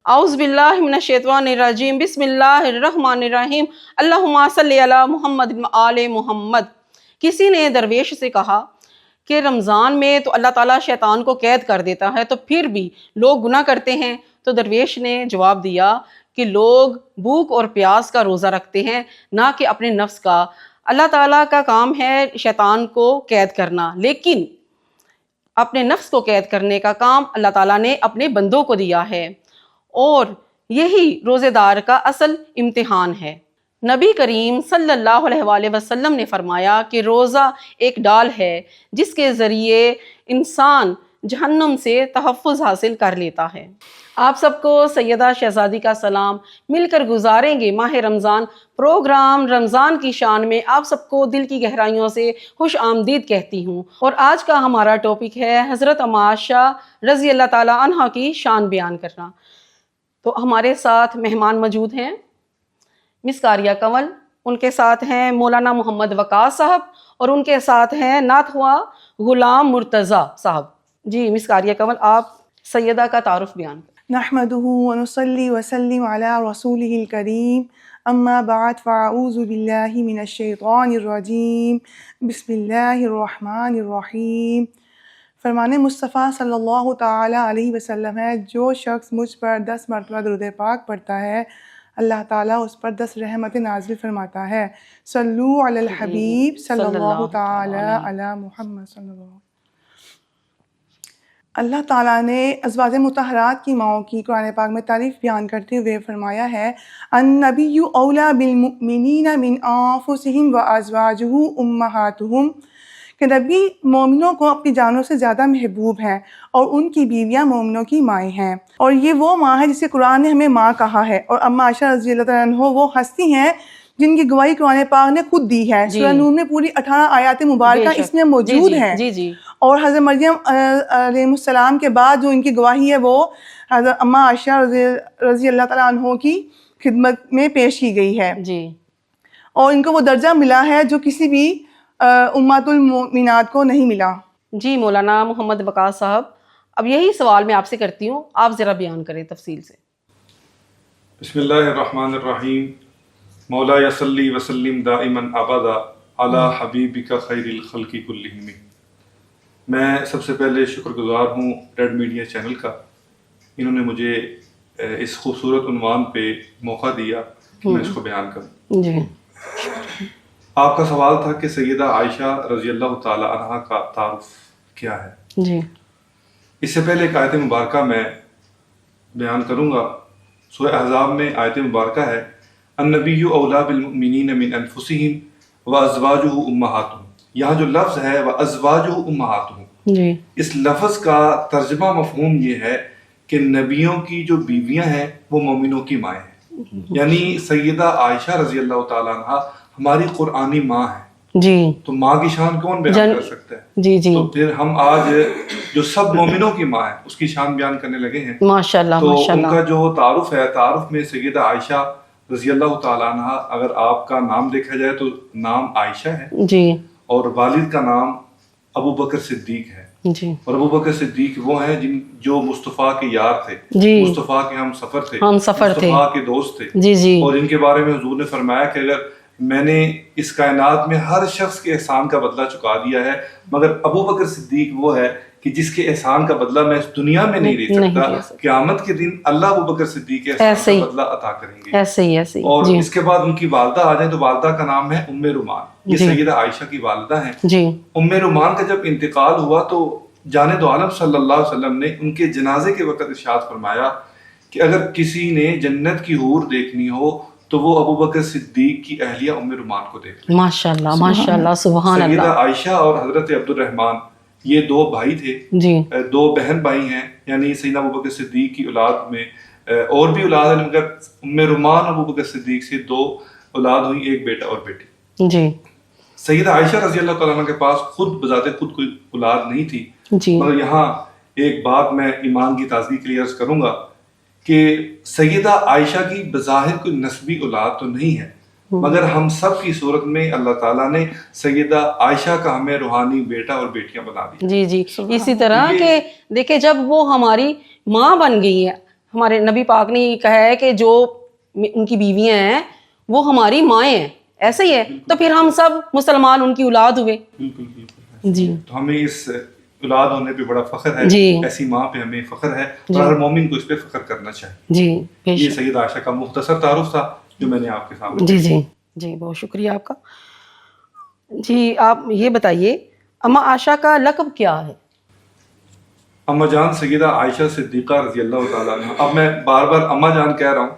اعوذ باللہ من الشیطان الرجیم بسم اللہ الرحمن الرحیم اللہم صلی علی محمد و آل محمد۔ کسی نے درویش سے کہا کہ رمضان میں تو اللہ تعالیٰ شیطان کو قید کر دیتا ہے، تو پھر بھی لوگ گناہ کرتے ہیں؟ تو درویش نے جواب دیا کہ لوگ بھوک اور پیاس کا روزہ رکھتے ہیں، نہ کہ اپنے نفس کا۔ اللہ تعالیٰ کا کام ہے شیطان کو قید کرنا، لیکن اپنے نفس کو قید کرنے کا کام اللہ تعالیٰ نے اپنے بندوں کو دیا ہے، اور یہی روزے دار کا اصل امتحان ہے۔ نبی کریم صلی اللہ علیہ وآلہ وسلم نے فرمایا کہ روزہ ایک ڈال ہے جس کے ذریعے انسان جہنم سے تحفظ حاصل کر لیتا ہے۔ آپ سب کو سیدہ شہزادی کا سلام، مل کر گزاریں گے ماہ رمضان۔ پروگرام رمضان کی شان میں آپ سب کو دل کی گہرائیوں سے خوش آمدید کہتی ہوں، اور آج کا ہمارا ٹاپک ہے حضرت ام عائشہ رضی اللہ تعالیٰ عنہا کی شان بیان کرنا۔ تو ہمارے ساتھ مہمان موجود ہیں مس قاریہ کنول، ان کے ساتھ ہیں مولانا محمد وقاص صاحب، اور ان کے ساتھ ہیں نعت خواں غلام مرتضیٰ صاحب۔ جی مس قاریہ کنول، آپ سیدہ کا تعارف بیان کریں۔ نحمده ونصلي وسلم على رسوله الكريم اما بعد فاعوذ بالله من الشیطان الرجیم بسم اللہ الرحمن الرحیم۔ فرمان مصطفیٰ صلی اللہ تعالی علیہ وسلم ہے، جو شخص مجھ پر 10 مرتبہ درود پاک پڑھتا ہے اللہ تعالیٰ اس پر 10 رحمت نازل فرماتا ہے۔ صلو علی الحبیب صلی اللہ تعالی علی محمد صلی اللہ۔ اللہ تعالیٰ نے ازواج مطہرات کی ماؤں کی قرآن پاک میں تعریف بیان کرتے ہوئے فرمایا ہے، النبی اولیٰ بالمؤمنین من انفسہم وازواجہ امہاتہم، کہ نبی مومنوں کو اپنی جانوں سے زیادہ محبوب ہیں اور ان کی بیویاں مومنوں کی مائیں ہیں، اور یہ وہ ماں ہے جسے قرآن نے ہمیں ماں کہا ہے۔ اور ام عائشہ رضی اللہ تعالیٰ عنہ وہ ہستی ہیں جن کی گواہی قرآن پاک نے خود دی ہے۔ سورہ نور میں پوری 18 آیات مبارکہ اس میں موجود ہیں، اور حضرت مریم علیہ السلام کے بعد جو ان کی گواہی ہے وہ حضرت ام عائشہ رضی اللہ تعالیٰ عنہ کی خدمت میں پیش کی گئی ہے، اور ان کو وہ درجہ ملا ہے جو کسی بھی امہات المؤمنات کو نہیں ملا۔ جی مولانا محمد وقاص صاحب، اب یہی سوال میں آپ سے کرتی ہوں، آپ ذرا بیان کریں تفصیل سے۔ بسم اللہ الرحمن الرحیم، مولا صلی وسلم دائما ابدا علی حبیبک خیر الخلق کلہم۔ میں سب سے پہلے شکر گزار ہوں ریڈ میڈیا چینل کا، انہوں نے مجھے اس خوبصورت عنوان پہ موقع دیا کہ میں اس کو بیان کروں۔ جی آپ کا سوال تھا کہ سیدہ عائشہ رضی اللہ تعالی عنہا کا تعارف کیا ہے۔ جی اس سے پہلے ایک آیت مبارکہ میں بیان کروں گا۔ سورہ احزاب میں آیت مبارکہ ہے، النبی اولیٰ بالمؤمنین من انفسہم وازواجہ امہاتہم۔ یہاں جو لفظ ہے وازواجہ امہاتہم، اس لفظ کا ترجمہ مفہوم یہ ہے کہ نبیوں کی جو بیویاں ہیں وہ مومنوں کی مائیں ہیں، یعنی سیدہ عائشہ رضی اللہ تعالیٰ عنہا ہماری قرآنی ماں ہے۔ جی تو ماں کی شان کون بیان کر سکتا ہے؟ جی جی تو پھر ہم آج جو سب مومنوں کی ماں ہے اس کی شان بیان کرنے لگے ہیں۔ ماشاءاللہ تو ان ماشاءاللہ۔ کا جو تعارف ہے، تعارف میں سیدہ عائشہ رضی اللہ تعالیٰ عنہ، اگر آپ کا نام دیکھا جائے تو نام عائشہ ہے، جی اور والد کا نام ابو بکر صدیق ہے۔ جی اور ابو بکر صدیق وہ ہیں جو مصطفیٰ کے یار تھے، جی مصطفیٰ کے ہم سفر تھے، تھے، مصطفیٰ کے دوست تھے۔ جی جی اور ان کے بارے میں حضور نے فرمایا کہ اگر میں نے اس کائنات میں ہر شخص کے احسان کا بدلہ چکا دیا ہے، مگر ابو بکر صدیق وہ ہے کہ جس کے احسان کا بدلہ میں اس دنیا میں نہیں لے سکتا، قیامت کے دن اللہ ابو بکر صدیق کے احسان کا بدلہ عطا کریں گے۔ ایسے ہی اور اس کے بعد ان کی والدہ آ جائیں تو والدہ کا نام ہے ام رومان، یہ سیدہ عائشہ کی والدہ ہیں۔ جی ام رومان کا جب انتقال ہوا تو جانے دو عالم صلی اللہ علیہ وسلم نے ان کے جنازے کے وقت ارشاد فرمایا کہ اگر کسی نے جنت کی حور دیکھنی ہو تو وہ ابو بکر صدیق کی اہلیہ ام رومان کو دیکھ لیں۔ ماشاءاللہ ماشاءاللہ سبحان اللہ۔ سیدہ عائشہ اور حضرت عبد الرحمن یہ 2 بھائی تھے، جی 2 بہن بھائی ہیں، یعنی سیدنا ابو بکر صدیق کی اولاد میں اور بھی اولاد ہے، مگر ام رومان ابو بکر صدیق سے 2 اولاد ہوئی، ایک بیٹا اور بیٹی۔ جی سیدہ عائشہ رضی اللہ تعالیٰ عنہ کے پاس خود بذات خود کوئی اولاد نہیں تھی، جی مگر یہاں ایک بات میں ایمان کی تازگی کے لیے عرض کروں گا کہ سیدہ عائشہ کی بظاہر کوئی نسبی اولاد تو نہیں ہے، مگر ہم سب کی صورت میں اللہ تعالیٰ نے سیدہ عائشہ کا ہمیں روحانی بیٹا اور بیٹیاں بنا دی۔ جی جی اسی طرح کہ دیکھیں جب وہ ہماری ماں بن گئی ہے ہمارے نبی پاک نے کہا ہے کہ جو ان کی بیویاں ہیں وہ ہماری مائیں ہیں، ایسے ہی ہے، تو پھر ہم سب مسلمان ان کی اولاد ہوئے. بالکل بالکل. جی تو ہمیں اس اولاد ہونے پہ بڑا فخر ہے، جی ایسی ماں پہ ہمیں فخر ہے، اور ہر مومن کو اس پہ فخر کرنا چاہیے. جی بے یہ شک. سیدہ عائشہ کا مختصر تعارف تھا جو میں نے آپ کے سامنے. جی جی جی بہت شکریہ آپ کا. جی آپ یہ بتائیے اما عائشہ کا لقب کیا ہے؟ اما جان سیدہ عائشہ صدیقہ رضی اللہ تعالیٰ عنہ. اب میں بار بار اما جان کہہ رہا ہوں،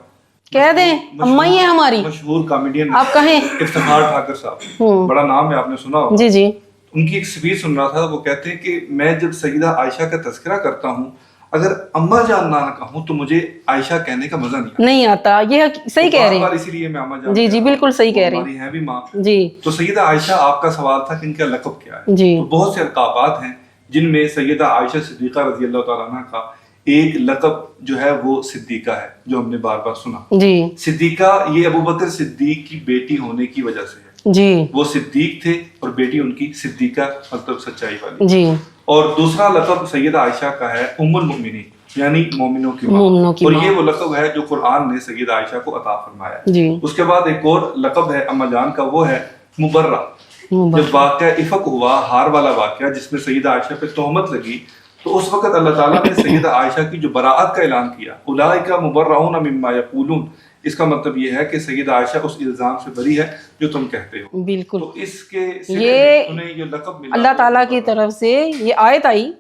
کہہ دیں اما ہی ہے ہماری. مشہور کامیڈین آپ کہیں. افتخار ٹھاکر صاحب، بڑا نام ہے، آپ نے سنا ہوگا. جی جی. ان کی ایک اسپیچ سن رہا تھا، وہ کہتے ہیں کہ میں جب سیدہ عائشہ کا تذکرہ کرتا ہوں اگر اما جان نہ کہوں تو مجھے عائشہ کہنے کا مزہ نہیں آتا. یہ صحیح کہہ رہے ہیں. اسی لیے میں اما جان. جی جی بالکل صحیح کہہ رہے ہیں. ہماری ہیں بھی ماں. جی. تو سیدہ عائشہ، آپ کا سوال تھا کہ ان کا لقب کیا ہے. جی. تو بہت سے القابات ہیں جن میں سیدہ عائشہ صدیقہ رضی اللہ تعالیٰ عنہ کا ایک لقب جو ہے وہ صدیقہ ہے، جو ہم نے بار بار سنا. جی. صدیقہ یہ ابو بکر صدیق کی بیٹی ہونے کی وجہ سے ہے. جی. وہ صدیق تھے اور بیٹی ان کی صدیقہ، مطلب سچائی والی. جی. اور دوسرا لقب سیدہ عائشہ کا ہے ام المؤمنین، یعنی مومنوں کی ماں. اور یہ وہ لقب ہے جو قرآن نے سیدہ عائشہ کو عطا فرمایا ہے. جی. اس کے بعد ایک اور لقب ہے اما جان کا، وہ ہے مبرہ. جب واقعہ افق ہوا، ہار والا واقعہ جس میں سیدہ عائشہ پہ تہمت لگی، تو اس وقت اللہ تعالیٰ نے سیدہ عائشہ کی جو براءت کا اعلان کیا، اولئک مبرؤون مما یقولون، اس کا مطلب یہ ہے کہ سیدہ عائشہ اس الزام سے بری ہے جو تم کہتے ہو. بالکل. تو اس کے یہ لقب ملا، اللہ تعالیٰ کی طرف سے یہ آیت آئی،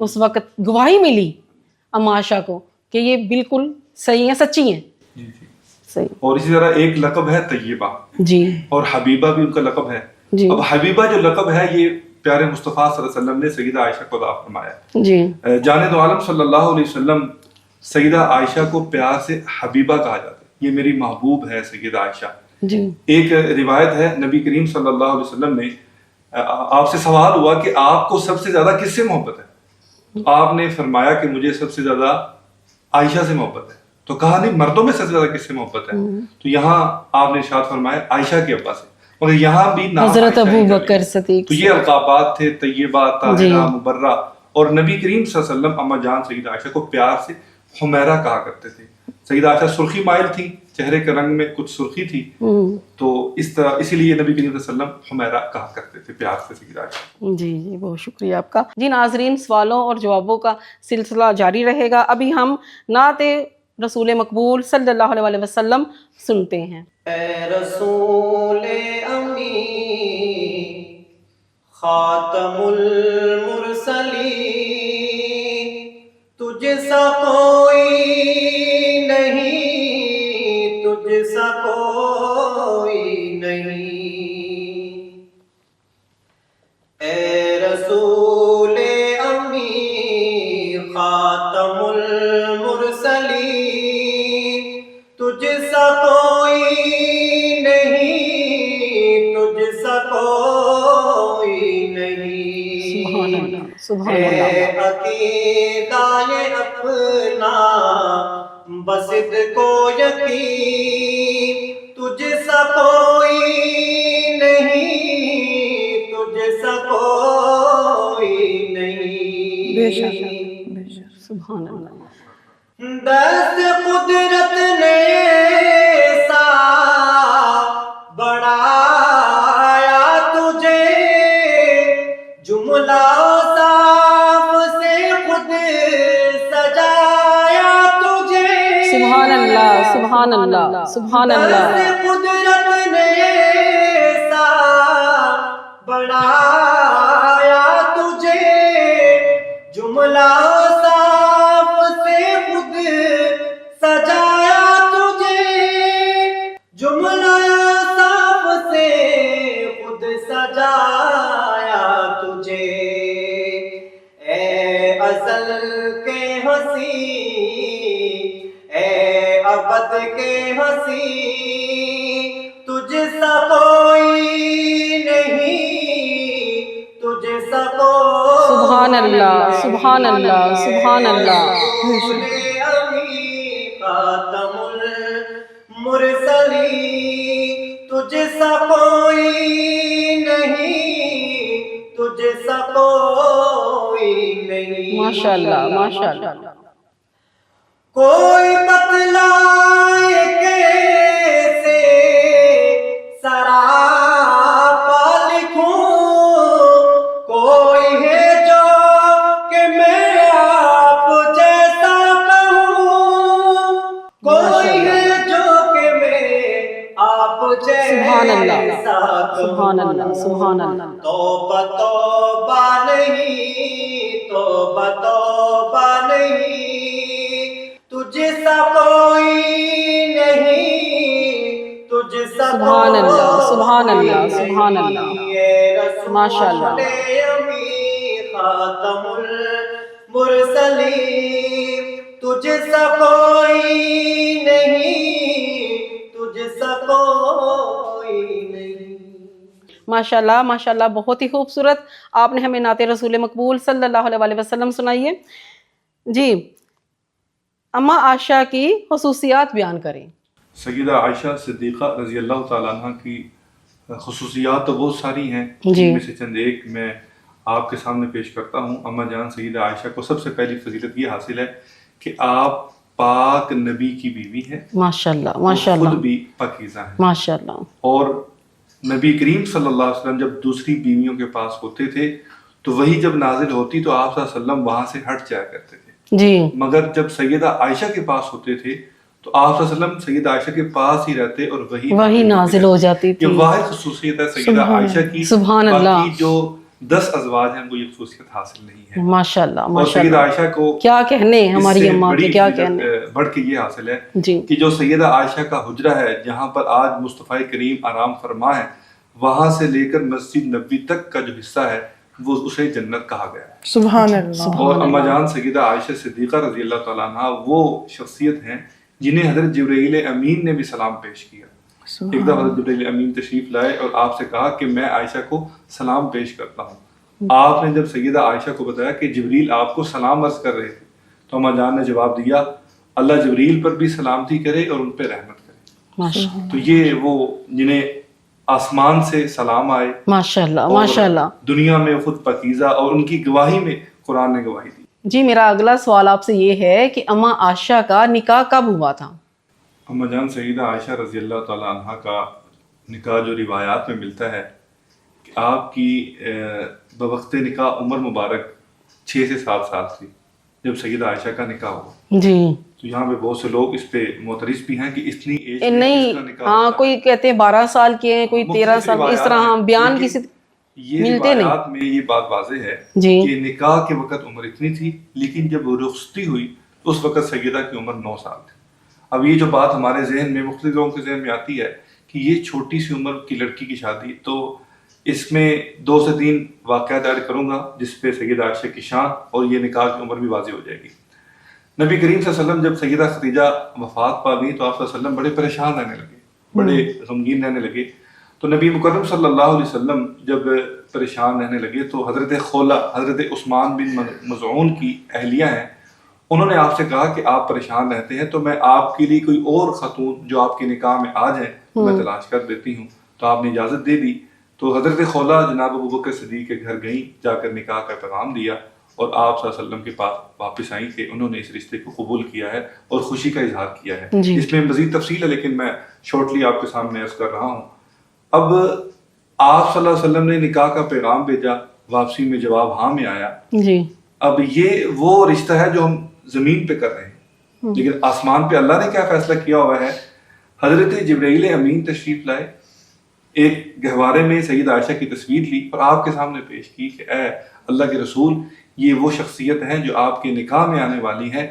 اس وقت گواہی ملی اما عائشہ کو کہ یہ بالکل صحیح ہیں، سچی ہیں. جی جی صحیح. اور اسی طرح ایک لقب ہے طیبہ، جی. اور حبیبہ بھی ان کا لقب ہے. جی. اب حبیبہ جو لقب ہے یہ پیارے مصطفیٰ صلی اللہ علیہ وسلم نے سیدہ عائشہ کو عطا فرمایا. جی. جانے دو عالم صلی اللہ علیہ وسلم سیدہ عائشہ کو پیار سے حبیبہ کہا جاتا ہے، یہ میری محبوب ہے سیدہ عائشہ. جی. ایک روایت ہے، نبی کریم صلی اللہ علیہ وسلم نے آپ سے سوال ہوا کہ آپ کو سب سے زیادہ کس سے محبت ہے؟ آپ نے فرمایا کہ مجھے سب سے زیادہ عائشہ سے محبت ہے. تو کہا نہیں مردوں میں سب سے زیادہ کس سے محبت ہے؟ تو یہاں آپ نے ارشاد فرمایا عائشہ کے ابا سے، مگر یہاں بھی نام حضرت ابو بکر صدیق. تو یہ القابات تھے، طیبہ، طاہرہ، مبرہ. اور نبی کریم صلی اللہ علیہ وسلم اما جان سیدہ عائشہ کو پیار سے حمیرہ کہا کرتے تھے. سیدہ عائشہ سرخی مائل تھی، چہرے کے رنگ میں کچھ سرخی تھی، تو اس طرح اسی لیے نبی کریم صلی اللہ علیہ وسلم حمیرہ کہا کرتے تھے پیار سے سیدہ عائشہ. جی جی بہت شکریہ آپ کا. جی ناظرین، سوالوں اور جوابوں کا سلسلہ جاری رہے گا. ابھی ہم نعت رسول مقبول صلی اللہ علیہ وسلم سنتے ہیں. اے رسول امی خاتم المرسلین، تجھ سا کوئی نہیں، تجھ سا کوئی نہیں. اے رسول امی خاتم المرسلین، تجھ سا کوئی نہیں، تجھ سا کوئی نہیں. سبحان اے اللہ. عقیدہ اپنا بصد کو یقین، تجھ سا کوئی نہیں، تجھ سا کوئی نہیں. بے شک. سبحان اللہ. دست قدرت نے سا بڑھایا تجھے، جملہ صاف سے خود سجایا تجھے. سبحان اللہ. سبحان اللہ. سبحان اللہ. دست قدرت نے سا بڑھایا تجھے، جملہ صاف سے خود سجایا تجھے، جملہ صاف سے خود سجایا تجھے. اے ازل کے ہنسی، اے ابد کے ہنسی، تجھ سا کوئی نہیں، تجھ سا کوئی. سبحان اللہ. سبحان اللہ. سبحان اللہ. رسول امی خاتم المرسلین، تجھ سا کوئی نہیں، تجھ سا کوئی نہیں. ماشاء اللہ. ماشاء اللہ. کوئی بتلائے کیسے سراپا لکھوں، کوئی ہے جو کہ میں آپ جیسا کہوں، کوئی ہے جو کہ میں آپ سبحان اللہ، جیسا سبحان اللہ، کہوں۔ سبحان اللہ۔ توبہ توبہ نہیں، توبہ توبہ نہیں، تجھ سا کوئی نہیں، تجھ سا سبحان اللہ، سبحان اللہ، کوئی سبحان اللہ۔ نہیں، اے رسول ماشاء اللہ۔ امین خاتم المرسلین، تجھ سا کوئی نہیں، تجھ سا کوئی نہیں۔ ماشاءاللہ ماشاءاللہ، بہت ہی خوبصورت آپ نے ہمیں نعت رسول مقبول صلی اللہ علیہ وسلم سنائی ہے۔ جی اما عائشہ کی خصوصیات بیان کریں۔ سیدہ عائشہ صدیقہ رضی اللہ تعالیٰ عنہ کی خصوصیات تو بہت ساری ہیں، جی۔ ان میں سے چند ایک میں آپ کے سامنے پیش کرتا ہوں۔ اما جان سیدہ عائشہ کو سب سے پہلی فضیلت یہ حاصل ہے کہ آپ پاک نبی کی بیوی ہیں، ماشاءاللہ اور ماشاءاللہ خود بھی پاکیزہ ہیں، ماشاءاللہ۔ اور نبی کریم صلی اللہ علیہ وسلم جب دوسری بیویوں کے پاس ہوتے تھے تو وہی جب نازل ہوتی تو آپ صلی اللہ علیہ وسلم وہاں سے ہٹ جایا کرتے تھے، جی مگر جب سیدہ عائشہ کے پاس ہوتے تھے تو آپ صلی اللہ علیہ وسلم سیدہ عائشہ کے پاس ہی رہتے اور وہی نازل ہو جاتی تھی۔ یہ واحد خصوصیت ہے سیدہ عائشہ کی، سبحان اللہ۔ باقی جو 10 ازواج ہیں وہ یہ خصوصیت حاصل نہیں ہے۔ ماشاءاللہ اور ماشاءاللہ، سیدہ عائشہ کو کیا کہنے اس ہماری سے اماں کے، بڑی کیا فضیلت، کہنے۔ بڑھ کے یہ حاصل ہے جی کہ جو سیدہ عائشہ کا حجرہ ہے جہاں پر آج مصطفیٰ کریم آرام فرما ہے، وہاں سے لے کر مسجد نبوی تک کا جو حصہ ہے وہ اسے جنت کہا گیا ہے۔ سبحان اللہ۔ اور اما جان سیدہ عائشہ صدیقہ رضی اللہ تعالیٰ عنہ وہ شخصیت ہیں جنہیں حضرت جبرائیل امین نے بھی سلام پیش کیا۔ ایک دفعہ حضرت جبرائیل امین تشریف لائے اور آپ سے کہا کہ میں عائشہ کو سلام پیش کرتا ہوں۔ آپ نے جب سیدہ عائشہ کو بتایا کہ جبریل آپ کو سلام عرض کر رہے تھے تو اما جان نے جواب دیا اللہ جبریل پر بھی سلامتی کرے اور ان پہ رحمت کرے۔ ماشاءاللہ تو یہ وہ جنہیں آسمان سے سلام آئے، ماشاءاللہ اور ماشاءاللہ۔ دنیا میں خود پاکیزہ، اور ان کی گواہی میں قرآن نے گواہی دی۔ جی میرا اگلا سوال آپ سے یہ ہے کہ اما عائشہ کا نکاح کب ہوا تھا؟ اما جان سیدہ عائشہ رضی اللہ تعالیٰ عنہ کا نکاح جو روایات میں ملتا ہے کہ آپ کی بوقت نکاح عمر مبارک 6 سے 7 سال تھی جب سیدہ عائشہ کا نکاح ہوا۔ جی تو یہاں پہ بہت سے لوگ اس پہ معترض بھی ہیں کہ اتنی ایج میں نہیں، کس کا نکاح ہاں ہوتا ہے؟ کوئی کہتے ہیں 12 سال کے ہیں، کوئی 13 مختلف سال، اس روایات طرح ہیں، بیان لیکن کسی یہ ملتے نہیں۔ روایات میں یہ بات واضح ہے جی کہ نکاح کے وقت عمر اتنی تھی، لیکن جب رخصتی ہوئی اس وقت سیدہ کی عمر 9 سال تھی۔ اب یہ جو بات ہمارے ذہن میں، مختلف لوگوں کے ذہن میں آتی ہے کہ یہ چھوٹی سی عمر کی لڑکی کی شادی، تو اس میں 2 سے 3 واقعات ایڈ کروں گا جس پہ سیدہ عائشہ کی شان اور یہ نکاح کی عمر بھی واضح ہو جائے گی۔ نبی کریم صلی اللہ علیہ وسلم جب سیدہ خدیجہ وفات پا گئی تو آپ صلی اللہ علیہ وسلم بڑے پریشان رہنے لگے، بڑے غمگین رہنے لگے۔ تو نبی مکرم صلی اللہ علیہ وسلم جب پریشان رہنے لگے تو حضرت خولہ، حضرت عثمان بن مظعون کی اہلیہ ہیں، انہوں نے آپ سے کہا کہ آپ پریشان رہتے ہیں تو میں آپ کے لیے کوئی اور خاتون جو آپ کے نکاح میں آ جائیں میں تلاش کر دیتی ہوں۔ تو آپ نے اجازت دے دی۔ تو حضرت خولہ جناب ابوبکر صدیق کے گھر گئیں، جا کر نکاح کا پیغام دیا اور آپ صلی اللہ علیہ وسلم کے پاس واپس آئیں کہ انہوں نے اس رشتے کو قبول کیا ہے اور خوشی کا اظہار کیا ہے۔ جی اس میں مزید تفصیل ہے لیکن میں شارٹلی آپ کے سامنے عرض کر رہا ہوں۔ اب آپ صلی اللہ علیہ وسلم نے نکاح کا پیغام بھیجا، واپسی میں جواب ہاں میں آیا۔ جی اب یہ وہ رشتہ ہے جو ہم زمین پہ کر رہے ہیں، لیکن آسمان پہ اللہ نے کیا فیصلہ کیا ہوا ہے۔ حضرت جبرائیل امین تشریف لائے، ایک گہوارے میں سیدہ عائشہ کی تصویر لی اور آپ کے سامنے پیش کی کہ اے اللہ کے رسول، یہ وہ شخصیت ہیں جو آپ کے نکاح میں آنے والی ہیں،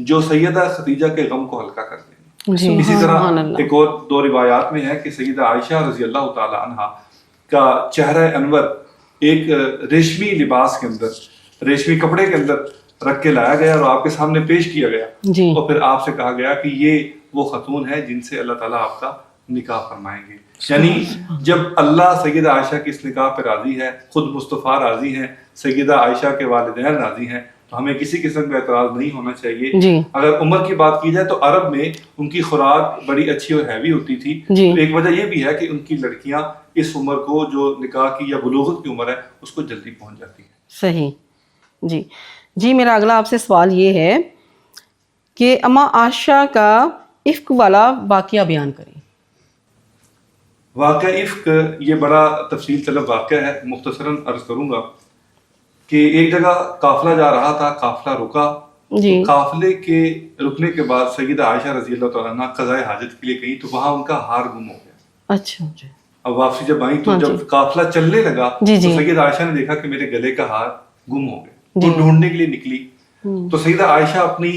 جو سیدہ خدیجہ کے غم کو ہلکا کر دیں گے۔ جی اسی طرح سبحان اللہ۔ ایک اور 2 روایات میں ہے کہ سیدہ عائشہ رضی اللہ تعالی عنہ کا چہرہ انور ایک ریشمی لباس کے اندر، ریشمی کپڑے کے اندر رکھ کے لایا گیا اور آپ کے سامنے پیش کیا گیا، جی اور پھر آپ سے کہا گیا کہ یہ وہ خاتون ہے جن سے اللہ تعالیٰ آپ کا نکاح فرمائیں گے۔ یعنی جب اللہ سیدہ عائشہ کی اس نکاح پہ راضی ہے، خود مصطفیٰ راضی ہیں، سیدہ عائشہ کے والدین راضی ہیں، تو ہمیں کسی قسم کا اعتراض نہیں ہونا چاہیے۔ جی اگر عمر کی بات کی جائے تو عرب میں ان کی خوراک بڑی اچھی اور ہیوی ہوتی تھی، جی تو ایک وجہ یہ بھی ہے کہ ان کی لڑکیاں اس عمر کو جو نکاح کی یا بلوغت کی عمر ہے اس کو جلدی پہنچ جاتی ہیں۔ صحیح۔ جی میرا اگلا آپ سے سوال یہ ہے کہ اما عائشہ کا افق والا واقعہ بیان کریں۔ واقعہ افق یہ بڑا تفصیل طلب واقعہ ہے، مختصراً عرض کروں گا کہ ایک جگہ قافلہ جا رہا تھا، قافلہ رکا، جی تو قافلے کے رکنے کے بعد سیدہ عائشہ رضی اللہ تعالیٰ عنہ قضائے حاجت کے لیے گئی تو وہاں ان کا ہار گم ہو گیا۔ اچھا جی اب واپسی جب آئی تو ہاں جی۔ جب قافلہ چلنے لگا جی تو جی سیدہ عائشہ نے دیکھا کہ میرے گلے کا ہار گم ہو گیا، جی۔ تو ڈھونڈنے کے لیے نکلی ہوں، تو سیدہ عائشہ اپنی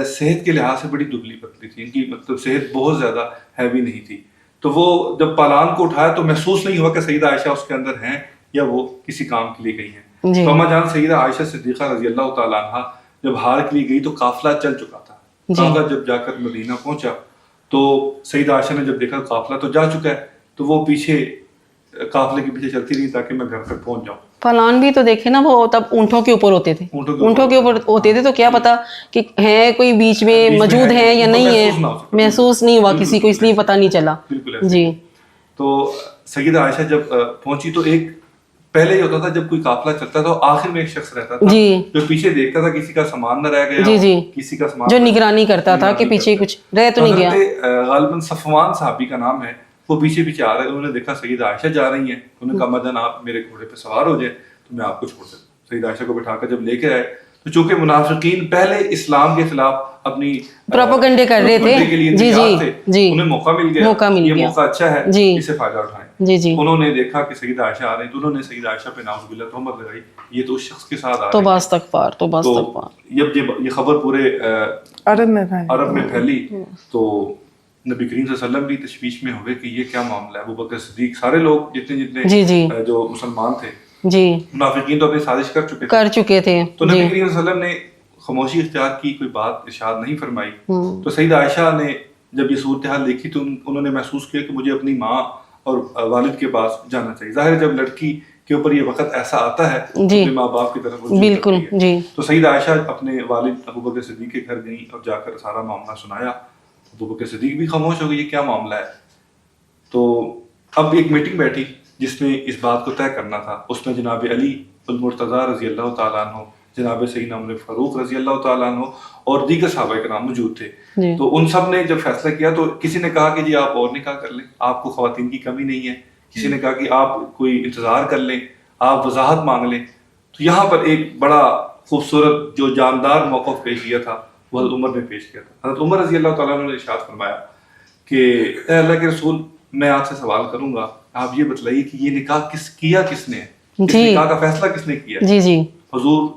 صحت کے لحاظ سے بڑی دبلی پتلی تھی، ان کی مطلب صحت بہت زیادہ ہیوی نہیں تھی، تو وہ جب پالان کو اٹھایا تو محسوس نہیں ہوا کہ سیدہ عائشہ اس کے اندر ہیں یا وہ کسی کام کے لیے گئی ہیں۔ جی تو اما جان سیدہ عائشہ صدیقہ رضی اللہ تعالیٰ عنہ جب ہار کے لیے گئی تو قافلہ چل چکا تھا۔ جی۔ قافلہ جب جا کر مدینہ پہنچا تو سیدہ عائشہ نے جب دیکھا قافلہ تو جا چکا ہے تو وہ پیچھے قافلے کے پیچھے چلتی رہی تاکہ میں گھر تک پہنچ جاؤں۔ پلان بھی تو دیکھے نا، وہ تب اونٹوں کے اوپر ہوتے تھے، اونٹوں کے اوپر ہوتے تھے، تو کیا پتا کہ ہیں کوئی بیچ میں موجود ہیں یا نہیں ہے، محسوس نہیں ہوا کسی کو، اس لیے پتہ نہیں چلا۔ بالکل ایسے۔ جی تو سیدہ عائشہ جب پہنچی تو ایک پہلے یہ ہوتا تھا جب کوئی قافلہ چلتا تھا تو آخر میں ایک شخص رہتا تھا جی جو پیچھے دیکھتا تھا کسی کا سامان نہ رہ گیا، جی جی، کسی کا سامان جو نگرانی کرتا تھا کہ پیچھے کچھ رہ تو نہیں گیا۔ غالباً صفوان صحابی کا نام ہے، وہ پیچھے پیچھے آ رہے، انہوں نے دیکھا سیدہ عائشہ جا رہی ہیں، انہوں نے کہا مدن آپ میرے گھوڑے پہ سوار ہو جائیں تو میں آپ کو چھوڑ سکتا ہوں۔ سیدہ عائشہ کو بٹھا کر جب لے کے آئے تو چونکہ منافقین پہلے اسلام کے خلاف اپنی پروپیگنڈے کر رہے تھے، کے لیے جی تیار تھے، جی، انہیں موقع مل گیا، موقع مل یہ گیا، موقع اچھا ہے، جی اسے فائدہ اٹھائیں۔ جی جی، انہوں نے دیکھا کہ سیدہ عائشہ آ رہی تو انہوں نے سیدہ عائشہ پہ نعوذ باللہ تہمت لگائی، یہ تو اس شخص کے ساتھ آ تو رہی ہے۔ باستغفار، تو باستغفار۔ جب یہ خبر پورے عرب میں پھیلی تو نبی کریم صلی اللہ علیہ وسلم بھی تشویش میں ہوئے کہ یہ کیا معاملہ ہے۔ ابو بکر صدیق، سارے لوگ جتنے جی جی جو مسلمان تھے، جی منافقین تو اپنی سازش کر چکے تھے، کر چکے تھے، تو نبی جی کریم صلی اللہ علیہ وسلم نے خاموشی اختیار کی، کوئی بات ارشاد نہیں فرمائی۔ ہوں، تو سیدہ عائشہ نے جب یہ صورتحال دیکھی تو انہوں نے محسوس کیا کہ مجھے اپنی ماں اور والد کے پاس جانا چاہیے۔ ظاہر جب لڑکی کے اوپر یہ وقت ایسا آتا ہے تو جی، اپنے ماں باپ کی طرف رجوع بالکل کرتی ہے۔ جی تو سیدہ عائشہ اپنے والد ابو بکر صدیق کے گھر گئیں اور جا کر سارا معاملہ سنایا۔ ابو بکر صدیق بھی خاموش ہو گئے، یہ کیا معاملہ ہے؟ تو اب ایک میٹنگ بیٹھی جس میں اس بات کو طے کرنا تھا، اس میں جناب علی المرتضیٰ رضی اللہ تعالیٰ عنہ، جناب سیدنا عمر فاروق رضی اللہ تعالیٰ عنہ اور دیگر صحابہ کرام موجود تھے۔ جی، تو ان سب نے جب فیصلہ کیا تو کسی نے کہا کہ جی آپ اور نکاح کر لیں، آپ کو خواتین کی کمی نہیں ہے، کسی نے کہا کہ آپ کوئی انتظار کر لیں، آپ وضاحت مانگ لیں۔ تو یہاں پر ایک بڑا خوبصورت جو جاندار موقف پیش کیا تھا وہ حضرت عمر نے پیش کیا تھا۔ حضرت عمر رضی اللہ تعالیٰ عنہ نے ارشاد فرمایا کہ اے اللہ کے رسول، میں آپ سے سوال کروں گا، آپ یہ بتلائیے کہ یہ نکاح کس نے ہے، اس جی، نکاح کا فیصلہ کس نے کیا ہے؟ جی جی حضور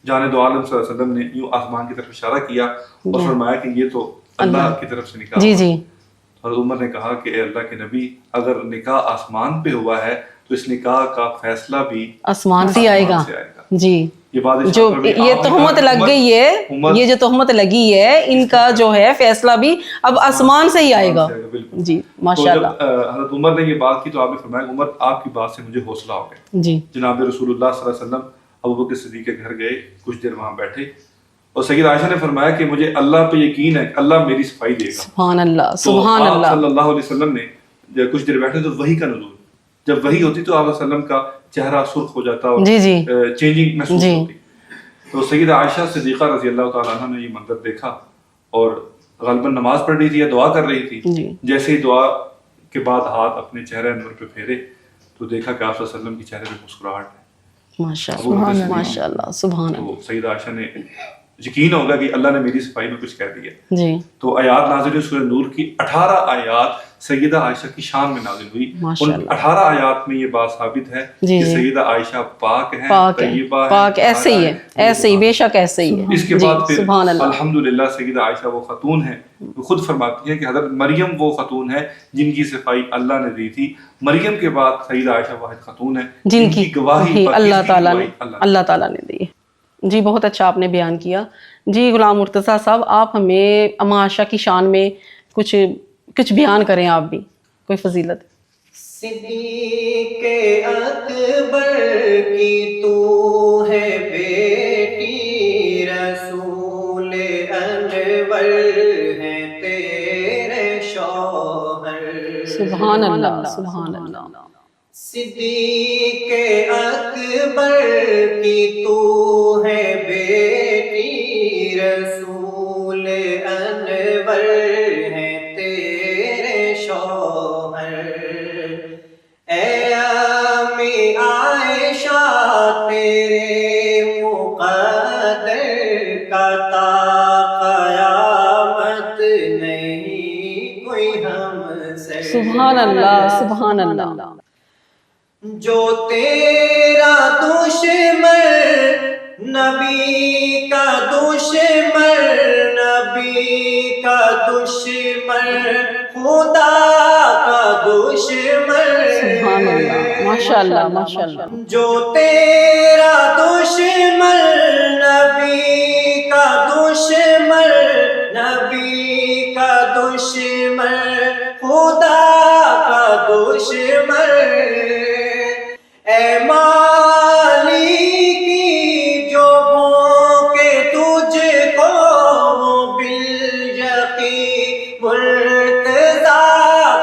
جان دو عالم صلی اللہ علیہ وسلم نے یوں آسمان کی طرف اشارہ کیا اور فرمایا کہ یہ تو اللہ کی طرف سے نکاح جی ہوا۔ جی، حضرت عمر نے کہا کہ اے اللہ کے نبی، اگر نکاح آسمان پہ ہوا ہے تو اس نکاح کا فیصلہ بھی آسمان سے آئے گا۔ جی، یہ بات جو یہ تہمت لگ گئی ہے، یہ جو تہمت لگی ہے، ان کا جو ہے فیصلہ بھی اب آسمان سے ہی آئے گا۔ جی ماشاء اللہ۔ حضرت عمر نے یہ بات کی تو آپ نے فرمایا عمر آپ کی بات سے مجھے حوصلہ ہو گیا۔ جی جناب رسول اللہ صلی اللہ علیہ وسلم ابو بکر صدیق کے گھر گئے، کچھ دیر وہاں بیٹھے اور سیدہ عائشہ نے فرمایا کہ مجھے اللہ پہ یقین ہے کہ اللہ میری صفائی دے گا۔ سبحان اللہ، تو سبحان آپ اللہ۔ صلی اللہ علیہ وسلم نے جب کچھ دیر بیٹھے تو وحی کا نزول، جب وحی ہوتی تو آپ علیہ وسلم کا چہرہ سرخ ہو جاتا اور جی جی چینجنگ محسوس جی، ہوتی۔ تو سیدہ عائشہ صدیقہ رضی اللہ تعالیٰ عنہ نے یہ منظر دیکھا اور غالباً نماز پڑھ رہی تھی یا دعا کر رہی تھی، جی جیسے ہی دعا کے بعد ہاتھ اپنے چہرے نور پہ پھیرے تو دیکھا کہ آپ صلی اللہ علیہ وسلم کے چہرے پہ مسکراہٹ ہے۔ ماشاء اللہ، ماشاء اللہ، سبحان اللہ۔ تو سیدہ عائشہ نے یقین ہوگا کہ اللہ نے میری صفائی میں کچھ کہہ دیا۔ جی تو آیات نازل ہوئی، سورہ نور کی 18 آیات سیدہ عائشہ کی شان میں نازل ہوئی۔ ماشاء ان اللہ۔ 18 آیات میں یہ بات ثابت ہے جی کہ جی، سیدہ عائشہ پاک ہیں، پاک ہے، طیبہ ہیں، پاک ایسے ہی ہے، ایسے ہی، بے شک ایسے ہی ہے۔ اس کے جی بعد پھر سبحان اللہ۔ الحمدللہ سیدہ عائشہ وہ خاتون ہیں، وہ خود فرماتی ہیں کہ حضرت مریم وہ خاتون ہے جن کی صفائی اللہ نے دی تھی۔ مریم کے بعد سیدہ عائشہ واحد خاتون ہے جن کی گواہی اللہ تعالیٰ نے اللہ تعالیٰ نے دی۔ جی بہت اچھا آپ نے بیان کیا۔ جی غلام مرتضیٰ صاحب، آپ ہمیں اما عائشہ کی شان میں کچھ بیان کریں، آپ بھی کوئی فضیلت۔ صدیق اکبر کی تو ہے بیٹی، رسول انور ہے تیرے شوہر۔ سبحان اللہ، سبحان اللہ۔ صدیق اکبر کی تو ہے بیٹی، رسول سبحان اللہ سبحان اللہ. جو تیرا دشمن نبی کا دشمن نبی کا دشمن خدا کا دشمن سبحان اللہ ماشاء اللہ ماشاء اللہ. جو تیرا دشمن نبی کا دشمن نبی کا دشمن خدا کا دشمن اے مالکی جو بھوکے تجھ کو بالیقین مرتضیٰ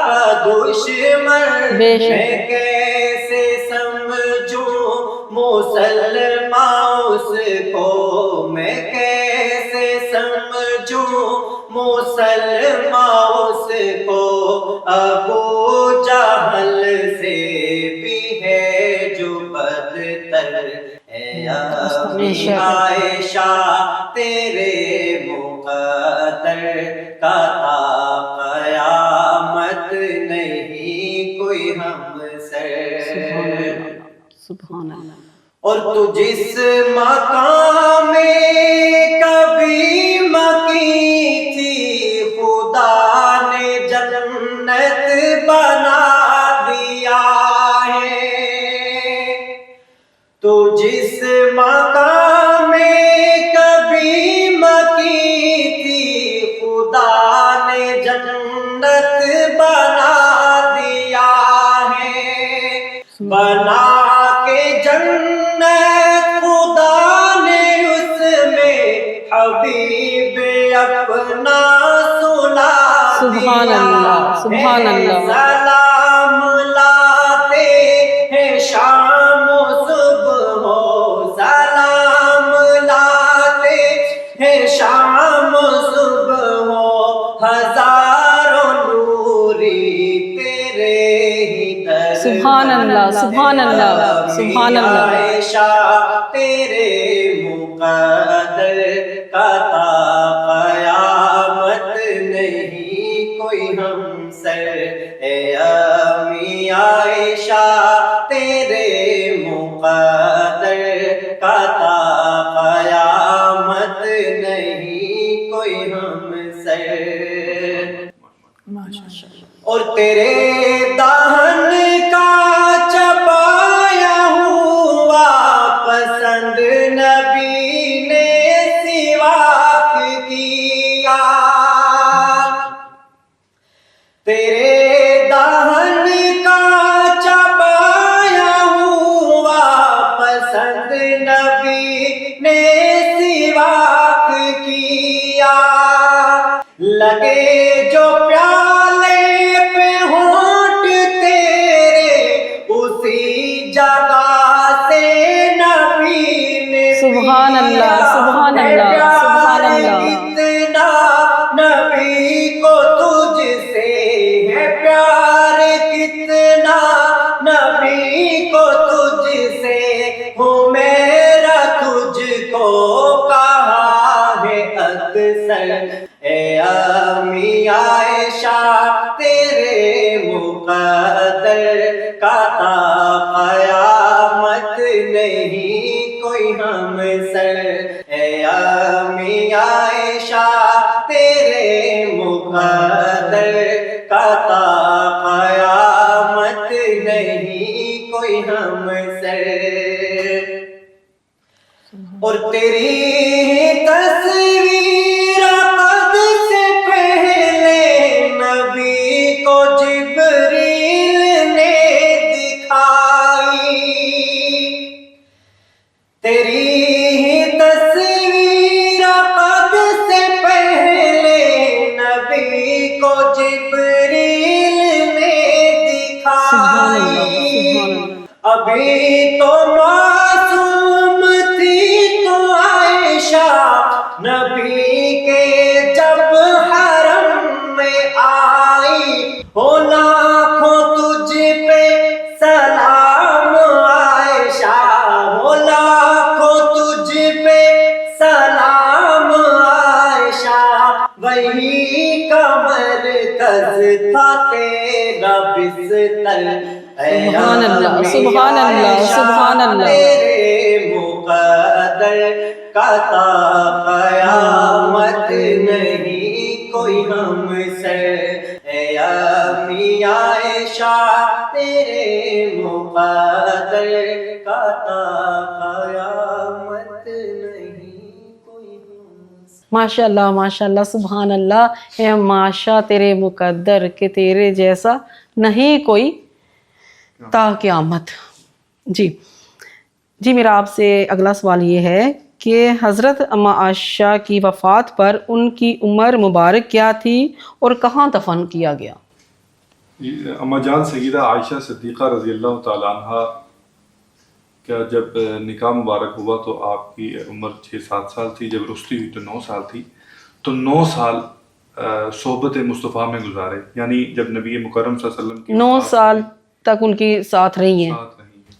کا دشمن بے شک. میں کیسے سمجھوں مسلمان اس کو میں کیسے سمجھوں مسلمان اس کو ابو جہل سے بھی ہے جو بدتر اے امی عائشہ تیرے مقدر کا تا قیامت نہیں کوئی ہم سر سبحان اللہ. اور تو جس مقام میں کبھی مکی تھی خدا نے جنت بنا دیا ہے تو جس مقام میں کبھی مکی تھی خدا نے جنت بنا دیا ہے بنا کے جنت خدا نے اس میں حبیب اپنا سلا سبحان اللہ سبحان اللہ. سلام لاتے ہیں شام و صبح ہو سلام لاتے ہیں شام و صبح ہو ہزاروں نوری تیرے ہی در سبحان اللہ سبحان اللہ سبحان اللہ. عائشہ تیرے مقدر کا تا قیامت نہیں کوئی ہم سر اے امی عائشہ تیرے مقدر کا تا قیامت نہیں کوئی ہم سر اور تیرے دہن کا چبایا ہوا پسند نبی نے سواک کیا تیرے دہن کا چبایا ہوا پسند نبی نے سواک کیا لگے جو پیالے پہ ہونٹ تیرے اسی جگہ سے نبی نے سبحان اللہ سبحان اللہ سبحان اللہ. کتنا نبی کو تجھ سے ہے پیار کتنا نبی کو تجھ سے ہوں میرا تجھ کو کہا ہے اکثر اے امی عائشہ تیرے مقدر کا تا قیامت نہیں کوئی ہم سر اے امی عائشہ تیرے مقدر کا تا قیامت نہیں کوئی ہم سر اور تیری تصویر قد سے پہلے نبی کو جبریل نے دکھائی تیری تصویر قد سے پہلے نبی کو جبریل نے سبحان اللہ دکھائی سبحان اللہ. ابھی تو معصوم تھی تو عائشہ نبی کے جب حرم میں آئی ہو لاکھوں تجھ پہ سلام عائشہ ہو لاکھوں تجھ پہ سلام عائشہ وہی کا مرکز تھا تیرا تل سبحان اللہ، سبحان اللہ، سبحان اللہ۔ تیرے مقدر کا تا قیامت نہیں کوئی ہم سے، اے امی عائشہ تیرے مقدر کا تا قیامت نہیں کوئی ہم سے۔ ماشاء اللہ، ماشاء اللہ، سبحان اللہ۔ اے ماشا تیرے مقدر کہ تیرے جیسا نہیں کوئی تا قیامت۔ جی میرا آپ سے اگلا سوال یہ ہے کہ حضرت اما عائشہ کی وفات پر ان کی عمر مبارک کیا تھی اور کہاں دفن کیا گیا؟ اما جان سیدہ عائشہ صدیقہ رضی اللہ تعالیٰ عنہ کا جب نکاح مبارک ہوا تو آپ کی عمر 6-7 سال تھی، جب رخصتی ہوئی تو 9 سال تھی، تو 9 سال صحبت مصطفیٰ میں گزارے، یعنی جب نبی مکرم صلی اللہ علیہ وسلم کی 9 سال تک ان کی ساتھ رہی ہیں۔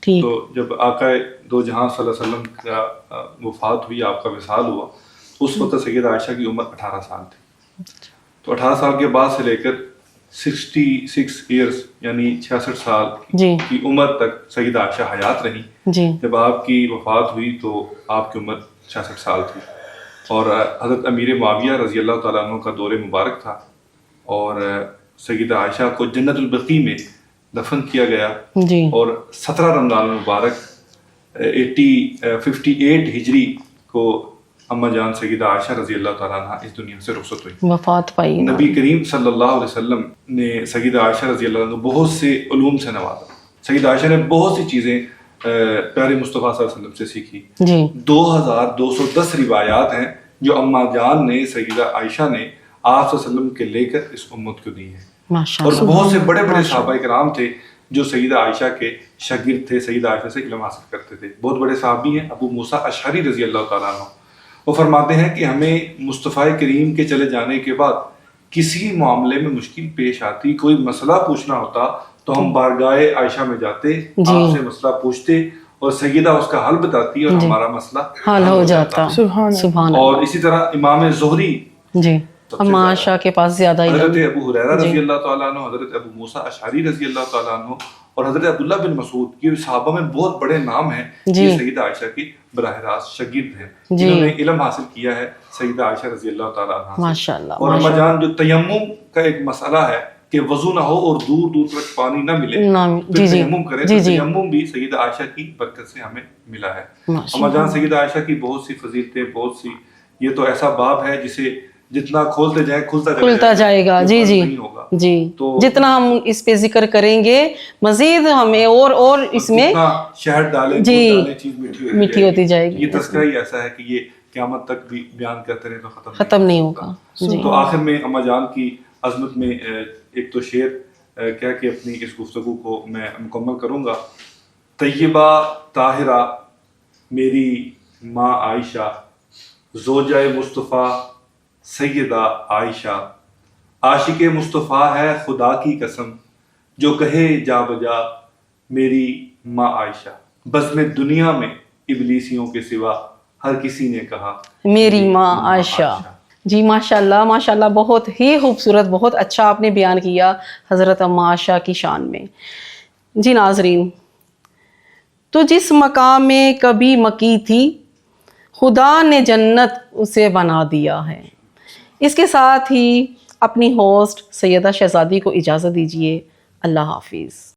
ٹھیک۔ تو جب آقا دو جہاں صلی اللہ علیہ وسلم کا وفات ہوئی، آپ کا وصال ہوا، اس وقت سیدہ عائشہ کی عمر 18 سال تھی۔ تو 18 سال کے بعد سے لے کر 66 ایئرس یعنی 66 سال کی عمر تک سیدہ عائشہ حیات رہی۔ جب آپ کی وفات ہوئی تو آپ کی عمر 66 سال تھی، اور حضرت امیر معاویہ رضی اللہ تعالیٰ عنہ کا دور مبارک تھا، اور سیدہ عائشہ کو جنت البقیع میں دفن کیا گیا، اور 17 رمضان مبارک 58 ہجری کو اما جان سیدہ عائشہ رضی اللہ تعالیٰ عنہ اس دنیا سے رخصت ہوئی، وفات پائی۔ نبی کریم صلی اللہ علیہ وسلم نے سیدہ عائشہ رضی اللہ عنہ بہت سے علوم سے نوازا۔ سیدہ عائشہ نے بہت سی چیزیں پیارے مصطفیٰ صلی اللہ علیہ وسلم سے سیکھی۔ 2210 روایات ہیں جو اما جان نے سیدہ عائشہ نے آپ صلی اللہ علیہ وسلم کے لے کر اس امت کو دی ہیں، اور بہت سے بڑے بڑے صحابہ کرام تھے جو سیدہ عائشہ کے شاگرد تھے، سیدہ عائشہ سے علم حاصل کرتے تھے۔ بہت بڑے صحابی ہیں ابو موسیٰ اشعری رضی اللہ تعالیٰ عنہ، وہ فرماتے ہیں کہ ہمیں مصطفیٰ کریم کے چلے جانے کے بعد کسی معاملے میں مشکل پیش آتی، کوئی مسئلہ پوچھنا ہوتا تو ہم بارگاہ عائشہ میں جاتے، آپ سے مسئلہ پوچھتے اور سیدہ اس کا حل بتاتی اور ہمارا مسئلہ حل ہو جاتا۔ سبحان۔ اور اسی طرح امام زہری اما عائشہ کے پاس زیادہ حضرت ابو ہریرہ رضی اللہ تعالیٰ عنہ، حضرت ابو موسیٰ اشعری رضی اللہ تعالیٰ عنہ اور حضرت عبداللہ بن مسعود، یہ صحابہ میں بہت بڑے نام ہیں، یہ سیدہ عائشہ کی براہ راست شاگرد ہیں جنہوں نے علم حاصل کیا ہے سیدہ عائشہ رضی اللہ تعالیٰ عنہ۔ ماشاءاللہ۔ اور اما جان جو تیمم کا ایک مسئلہ ہے کہ وضو نہ ہو اور دور دور تک پانی نہ ملے، تیمم کرے، تو تیمم بھی سیدہ عائشہ کی برکت سے ہمیں ملا ہے۔ اما جان سیدہ عائشہ کی بہت سی فضیلتیں، بہت سی، یہ تو ایسا باب ہے جسے جتنا کھولتے جائیں کھلتا جائے گا۔ جی جتنا ہم اس پہ ذکر کریں گے مزید ہمیں اور اس میں شہد ڈالیں چیز میٹھی ہوتی جائے گی۔ یہ تذکرہ ہی ایسا ہے کہ یہ قیامت تک بھی بیان کرتے رہے تو ختم نہیں ہوگا۔ تو آخر میں اما جان کی عظمت میں ایک تو شعر کہہ کے اپنی اس گفتگو کو میں مکمل کروں گا۔ طیبہ طاہرہ میری ماں عائشہ، زوجہ مصطفیٰ سیدہ عائشہ، عاشق مصطفیٰ ہے خدا کی قسم، جو کہے جا بجا میری ماں عائشہ، بزم دنیا میں ابلیسیوں کے سوا ہر کسی نے کہا میری ماں عائشہ۔ جی ماشاء اللہ، ماشاء اللہ، بہت ہی خوبصورت، بہت اچھا آپ نے بیان کیا حضرت اما عائشہ کی شان میں۔ جی ناظرین، تو جس مقام میں کبھی مکی تھی خدا نے جنت اسے بنا دیا ہے۔ اس کے ساتھ ہی اپنی ہوسٹ سیدہ شہزادی کو اجازت دیجیے۔ اللہ حافظ۔